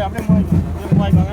அப்படியே மூவாய்ப்பாங்க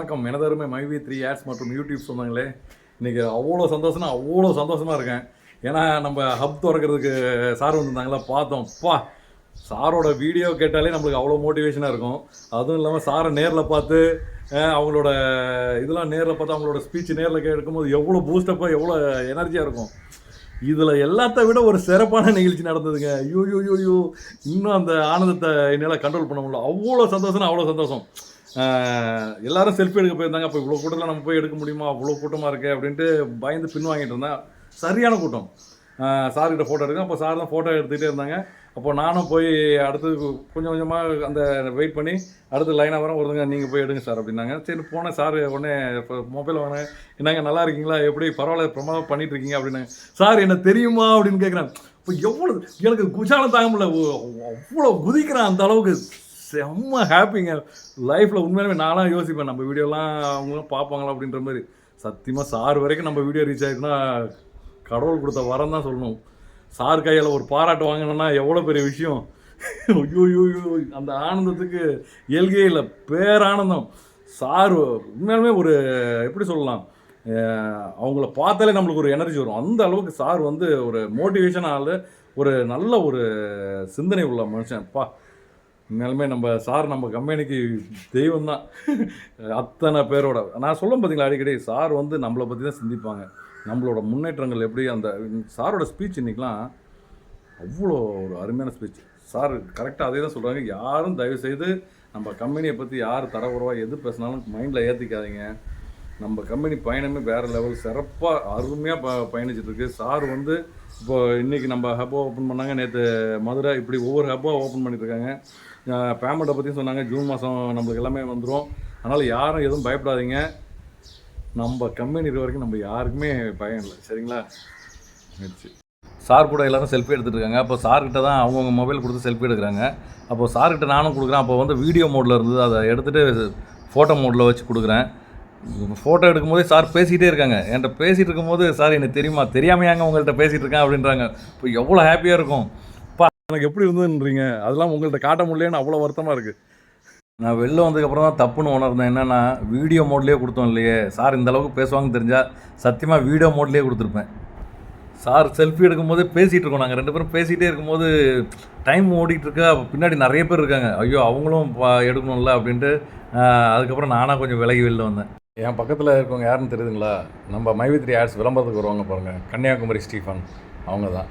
வணக்கம். எனதருமை மைவி 3 ஆட்ஸ் மற்றும் யூடியூப் சொன்னாங்களே, இன்றைக்கி அவ்வளோ சந்தோஷமாக இருக்கேன். ஏன்னா நம்ம ஹப் திறக்கிறதுக்கு சார் வந்திருந்தாங்களா, பார்த்தோம். சாரோட வீடியோ கேட்டாலே நம்மளுக்கு அவ்வளோ மோட்டிவேஷனாக இருக்கும். அதுவும் இல்லாமல் சாரை நேரில் பார்த்து அவங்களோட இதெல்லாம் நேரில் பார்த்து அவங்களோட ஸ்பீச் நேரில் கேட்கும்போது எவ்வளோ பூஸ்டப்பாக எவ்வளோ எனர்ஜியாக இருக்கும். இதில் எல்லாத்த விட ஒரு சிறப்பான நிகழ்ச்சி நடந்ததுங்க. ஐயோ இன்னும் அந்த ஆனந்தத்தை என்னால் கண்ட்ரோல் பண்ண முடியல. அவ்வளோ சந்தோஷம். எல்லாரும் செல்ஃபி எடுக்க போயிருந்தாங்க. அப்போ இவ்வளோ கூட்டத்தில் நம்ம போய் எடுக்க முடியுமா, அவ்வளோ கூட்டமாக இருக்குது அப்படின்ட்டு பயந்து பின் வாங்கிட்டு இருந்தேன். சரியான கூட்டம். சார்கிட்ட ஃபோட்டோ எடுக்கேன். அப்போ சார் தான் ஃபோட்டோ எடுத்துகிட்டே இருந்தாங்க. அப்போ நானும் போய் அடுத்தது கொஞ்சம் கொஞ்சமாக அந்த வெயிட் பண்ணி அடுத்து லைனாக வரேன். ஒருத்தங்க நீங்கள் போய் எடுங்க சார் அப்படின்னாங்க. சரி போனேன். சார் உடனே இப்போ மொபைல் வாங்கினேன். என்னங்க நல்லா இருக்கீங்களா, எப்படி பரவாயில்ல பிரமாதம் பண்ணிகிட்டு இருக்கீங்க அப்படின்னாங்க. சார் என்ன தெரியுமா அப்படின்னு கேட்குறேன். இப்போ எவ்வளோ எனக்கு குஜாலம் தாங்க முடியல, அவ்வளோ குதிக்கிறேன். அந்த அளவுக்கு செம்ம ஹாப்பிங்க. லைஃப்பில் உண்மையிலுமே நானாக யோசிப்பேன், நம்ம வீடியோலாம் அவங்களும் பார்ப்பாங்களா அப்படின்ற மாதிரி. சத்தியமாக சார் வரைக்கும் நம்ம வீடியோ ரீச் ஆகிடுச்சுன்னா கடவுள் கொடுத்த வரம் தான் சொல்லணும். சார் கையில் ஒரு பாராட்டு வாங்கினோன்னா எவ்வளோ பெரிய விஷயம். ஐயோ அந்த ஆனந்தத்துக்கு எல்கையே இல்லை, பேரானந்தம். சார் உண்மையாலுமே ஒரு எப்படி சொல்லலாம், அவங்கள பார்த்தாலே நம்மளுக்கு ஒரு எனர்ஜி வரும். அந்த அளவுக்கு சார் வந்து ஒரு மோட்டிவேஷன் ஆள், ஒரு நல்ல ஒரு சிந்தனை உள்ள மனுஷன். உண்மையாலுமே நம்ம சார் நம்ம கம்பெனிக்கு தெய்வம் தான். அத்தனை பேரோட நான் சொல்லும் பார்த்தீங்களா, அடிக்கடி சார் வந்து நம்மளை பற்றி தான் சிந்திப்பாங்க. நம்மளோட முன்னேற்றங்கள் எப்படி, அந்த சாரோட ஸ்பீச் இன்றைக்கெலாம் அவ்வளோ ஒரு அருமையான ஸ்பீச். சார் கரெக்டாக அதே தான் சொல்கிறாங்க. யாரும் தயவுசெய்து நம்ம கம்பெனியை பற்றி யார் தரக்குறவாக எது பேசினாலும் மைண்டில் ஏற்றிக்காதீங்க. நம்ம கம்பெனி பயணமே வேறு லெவல், சிறப்பாக அருமையாக பயணிச்சிட்ருக்கு. சார் வந்து இப்போ இன்றைக்கி நம்ம ஹப்பை ஓப்பன் பண்ணாங்க, நேற்று மதுரை, இப்படி ஒவ்வொரு ஹப்பாக ஓப்பன் பண்ணிட்டுருக்காங்க. பேமெண்ட்டை பற்றியும் சொன்னாங்க. ஜூன் மாதம் நம்மளுக்கு எல்லாமே வந்துடும். அதனால் யாரும் எதுவும் பயப்படாதீங்க. நம்ம கம்பெனி இருக்க வரைக்கும் நம்ம யாருக்குமே பயம் இல்லை, சரிங்களா? சார் கூட எல்லோரும் செல்ஃபி எடுத்துகிட்டு இருக்காங்க. அப்போ சார்கிட்ட தான் அவங்கவுங்க மொபைல் கொடுத்து செல்ஃபி எடுக்கிறாங்க. அப்போது சார்கிட்ட நானும் கொடுக்குறேன். அப்போ வந்து வீடியோ மோடில் இருந்தது, அதை எடுத்துகிட்டு ஃபோட்டோ மோடில் வச்சு கொடுக்குறேன். ஃபோட்டோ எடுக்கும்போதே சார் பேசிகிட்டே இருக்காங்க. என்கிட்ட பேசிகிட்டு இருக்கும்போது, சார் எனக்கு தெரியாமையாங்க உங்கள்கிட்ட பேசிகிட்டு இருக்கேன் அப்படின்றாங்க. இப்போ எவ்வளோ ஹாப்பியாக இருக்கும். எனக்கு எப்படி இருந்ததுன்றீங்க, அதெல்லாம் உங்கள்கிட்ட காட்ட முடியலன்னு அவ்வளோ வருத்தமாக இருக்குது. நான் வெளில வந்ததுக்கப்புறம் தான் தப்புன்னு உணர்ந்தேன். என்னென்னா, வீடியோ மோட்லேயே கொடுத்தோம் இல்லையே, சார் இந்த அளவுக்கு பேசுவாங்கன்னு தெரிஞ்சால் சத்தியமாக வீடியோ மோட்லேயே கொடுத்துருப்பேன். சார் செல்ஃபி எடுக்கும்போது பேசிகிட்டு இருக்கோம். நாங்கள் ரெண்டு பேரும் பேசிகிட்டே இருக்கும்போது டைம் ஓடிட்டுருக்கா, பின்னாடி நிறைய பேர் இருக்காங்க. ஐயோ அவங்களும் எடுக்கணும்ல அப்படின்ட்டு அதுக்கப்புறம் நானாக கொஞ்சம் விலகி வெளில வந்தேன். என் பக்கத்தில் இருக்கவங்க யாருன்னு தெரியுதுங்களா, நம்ம மைவி 3 ஆட்ஸ் விளம்பரத்துக்கு வருவாங்க பாருங்கள், கன்னியாகுமரி ஸ்டீஃபன் அவங்க தான்.